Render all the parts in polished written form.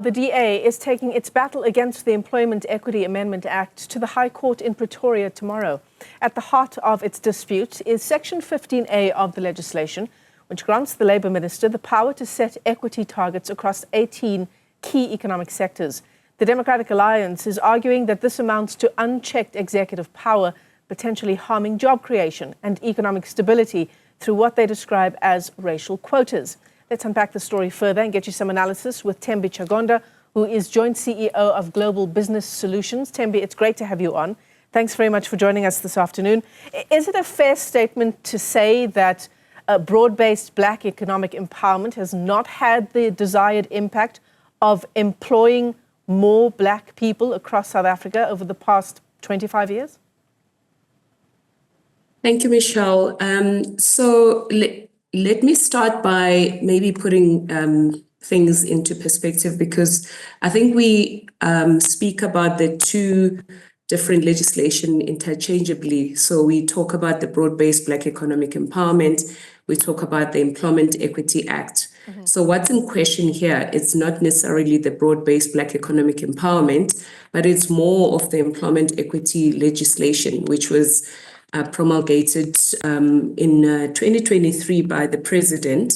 The DA is taking its battle against the Employment Equity Amendment Act to the High Court in Pretoria tomorrow. At the heart of its dispute is Section 15A of the legislation, which grants the Labour Minister the power to set equity targets across 18 key economic sectors. The Democratic Alliance is arguing that this amounts to unchecked executive power, potentially harming job creation and economic stability through what they describe as racial quotas. Let's unpack the story further and get you some analysis with Thembi Chagonda, who is Joint CEO of Global Business Solutions. Thembi, it's great to have you on. Thanks very much for joining us this afternoon. Is it a fair statement to say that broad-based black economic empowerment has not had the desired impact of employing more black people across South Africa over the past 25 years? Thank you, Michelle. Let me start by maybe putting things into perspective, because I think we speak about the two different legislation interchangeably. So we talk about the broad-based Black economic empowerment, we talk about the Employment Equity Act. Mm-hmm. So what's in question here, it's not necessarily the broad-based Black economic empowerment, but it's more of the employment equity legislation, which was promulgated in 2023 by the president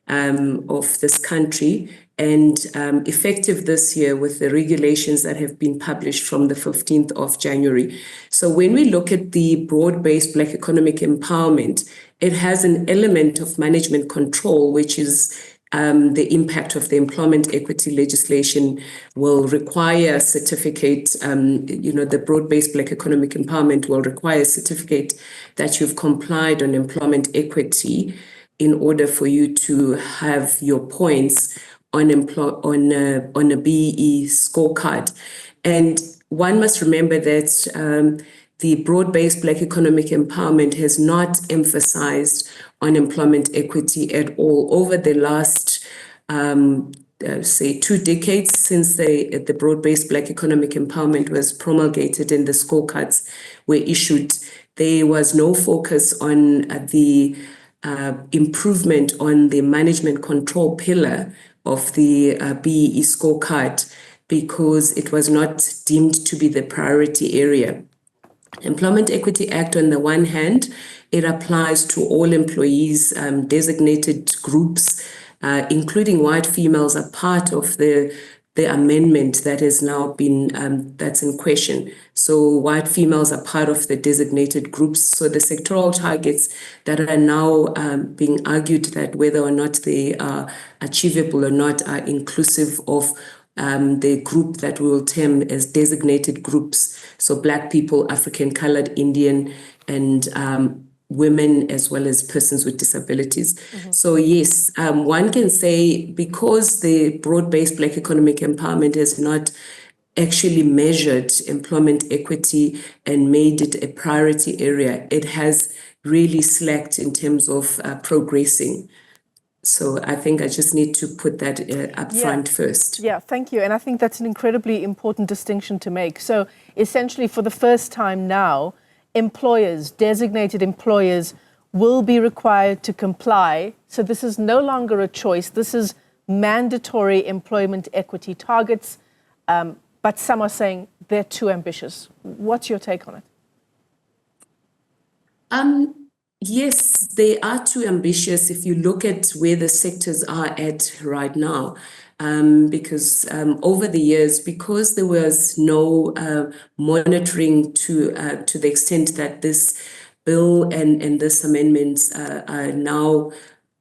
of this country, and effective this year with the regulations that have been published from the 15th of January. So when we look at the broad-based Black economic empowerment, it has an element of management control, which is the impact of the employment equity legislation will require a certificate, the broad-based Black economic empowerment will require a certificate that you've complied on employment equity in order for you to have your points on a BEE scorecard. And one must remember that the broad-based Black economic empowerment has not emphasized on employment equity at all over the last, say, 2 decades since the broad-based Black economic empowerment was promulgated and the scorecards were issued. There was no focus on the improvement on the management control pillar of the BEE scorecard, because it was not deemed to be the priority area. Employment Equity Act, on the one hand, it applies to all employees, designated groups, including white females, are part of the amendment that has now been, that's in question. So white females are part of the designated groups. So the sectoral targets that are now being argued that whether or not they are achievable or not are inclusive of the group that we will term as designated groups. So Black people, African, colored, Indian, and women, as well as persons with disabilities. Mm-hmm. So yes, one can say because the broad-based Black economic empowerment has not actually measured employment equity and made it a priority area, it has really slacked in terms of progressing. So I think I just need to put that up front first. Yeah, thank you. And I think that's an incredibly important distinction to make. So essentially, for the first time now, employers, designated employers, will be required to comply. So this is no longer a choice. This is mandatory employment equity targets. But some are saying they're too ambitious. What's your take on it? Yes, they are too ambitious if you look at where the sectors are at right now. Because over the years, because there was no monitoring to the extent that this bill and this amendments are now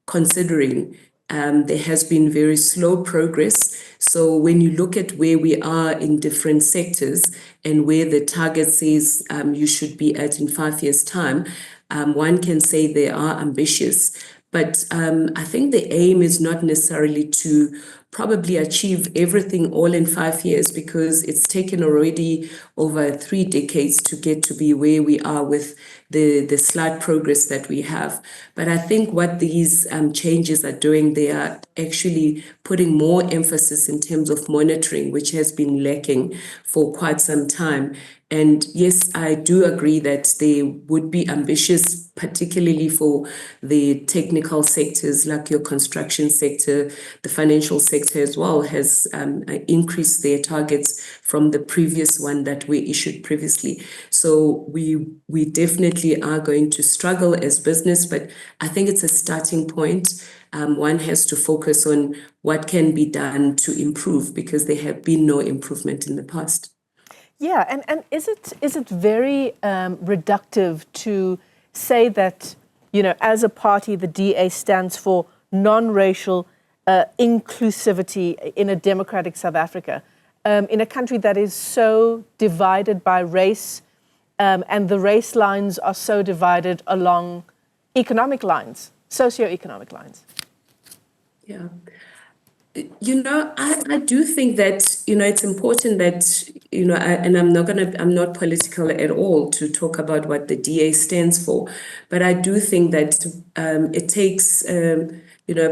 considering, there has been very slow progress. So when you look at where we are in different sectors and where the target says you should be at in 5 years' time, one can say they are ambitious. But I think the aim is not necessarily to probably achieve everything all in 5 years, because it's taken already over 3 decades to get to be where we are with the slight progress that we have. But I think what these changes are doing, they are actually putting more emphasis in terms of monitoring, which has been lacking for quite some time. And yes, I do agree that they would be ambitious, particularly for the technical sectors like your construction sector. The financial sector as well has increased their targets from the previous one that were issued previously. So we definitely are going to struggle as business, but I think it's a starting point. One has to focus on what can be done to improve, because there have been no improvement in the past. Yeah, and is it very reductive to say that, as a party, the DA stands for non-racial inclusivity in a democratic South Africa, in a country that is so divided by race, and the race lines are so divided along economic lines, socioeconomic lines? Yeah. I do think that, it's important that, and I'm not political at all to talk about what the DA stands for, but I do think that it takes, a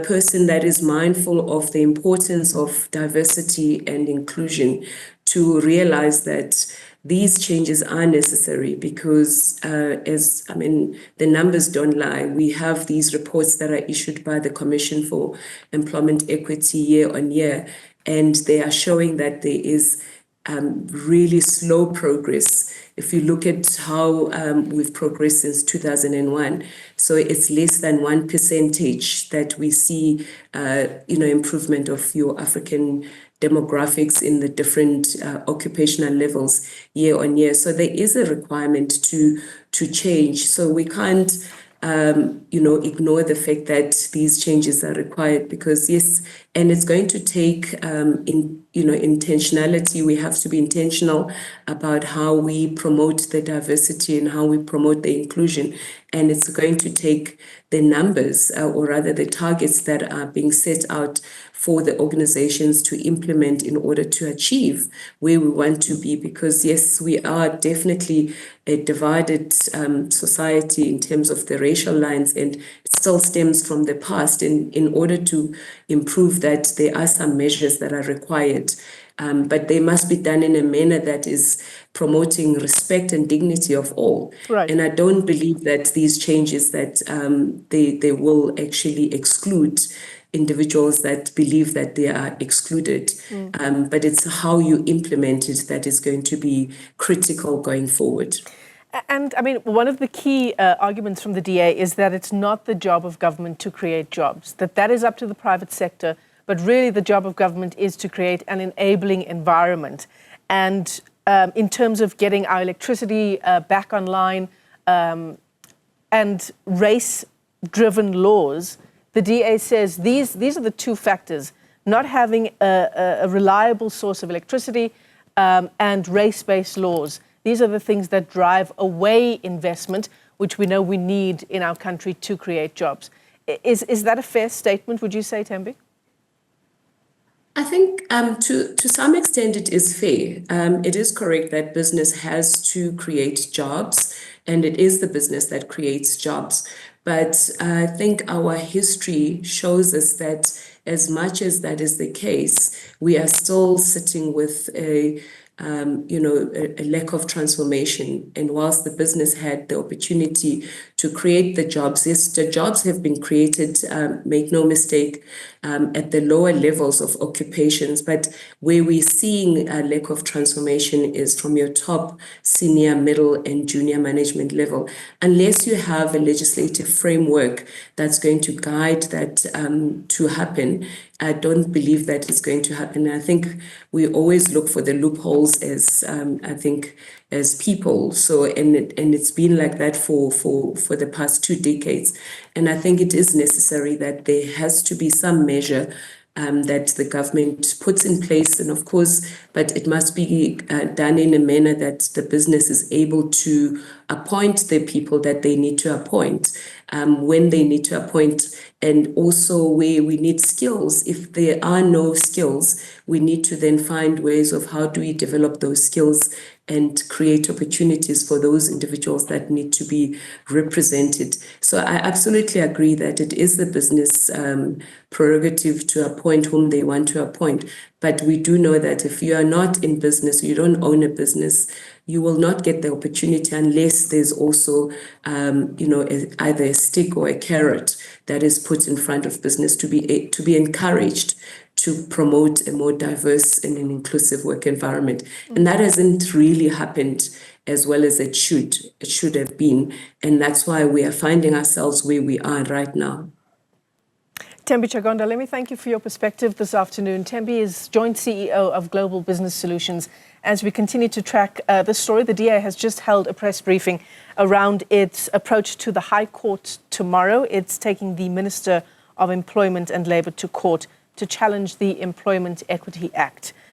person that is mindful of the importance of diversity and inclusion to realize that these changes are necessary, because the numbers don't lie. We have these reports that are issued by the Commission for Employment Equity year on year, and they are showing that there is really slow progress. If you look at how we've progressed since 2001, so it's less than 1% that we see, improvement of your African demographics in the different occupational levels year on year. So there is a requirement to change. So we can't, ignore the fact that these changes are required, because yes, and it's going to take intentionality. We have to be intentional about how we promote the diversity and how we promote the inclusion. And it's going to take the numbers, or rather the targets that are being set out for the organizations to implement in order to achieve where we want to be. Because yes, we are definitely a divided society in terms of the racial lines, and it still stems from the past. And in order to improve that, there are some measures that are required, but they must be done in a manner that is promoting respect and dignity of all. Right. And I don't believe that these changes that they will actually exclude individuals that believe that they are excluded. But it's how you implement it that is going to be critical going forward. And I mean, one of the key arguments from the DA is that it's not the job of government to create jobs, that is up to the private sector, but really the job of government is to create an enabling environment. And in terms of getting our electricity back online, and race-driven laws, the DA says these are the two factors: not having a reliable source of electricity, and race-based laws. These are the things that drive away investment, which we know we need in our country to create jobs. Is that a fair statement, would you say, Thembi? I think to some extent it is fair. It is correct that business has to create jobs, and it is the business that creates jobs. But I think our history shows us that as much as that is the case, we are still sitting with a lack of transformation. And whilst the business had the opportunity to create the jobs, yes, the jobs have been created, make no mistake, at the lower levels of occupations. But where we're seeing a lack of transformation is from your top, senior, middle, and junior management level. Unless you have a legislative framework that's going to guide that to happen, I don't believe that is going to happen. I think we always look for the loopholes as people. So and it's been like that for the past 2 decades. And I think it is necessary that there has to be some measure that the government puts in place, and of course, but it must be done in a manner that the business is able to appoint the people that they need to appoint when they need to appoint, and also where we need skills. If there are no skills, we need to then find ways of how do we develop those skills and create opportunities for those individuals that need to be represented. So I absolutely agree that it is the business prerogative to appoint whom they want to appoint. But we do know that if you are not in business, you don't own a business, you will not get the opportunity unless there's also, either a stick or a carrot that is put in front of business to be encouraged to promote a more diverse and an inclusive work environment. And that hasn't really happened as well as it should have been. And that's why we are finding ourselves where we are right now. Thembi Chagonda, let me thank you for your perspective this afternoon. Thembi is joint CEO of Global Business Solutions. As we continue to track this story, the DA has just held a press briefing around its approach to the High Court tomorrow. It's taking the Minister of Employment and Labour to court to challenge the Employment Equity Act.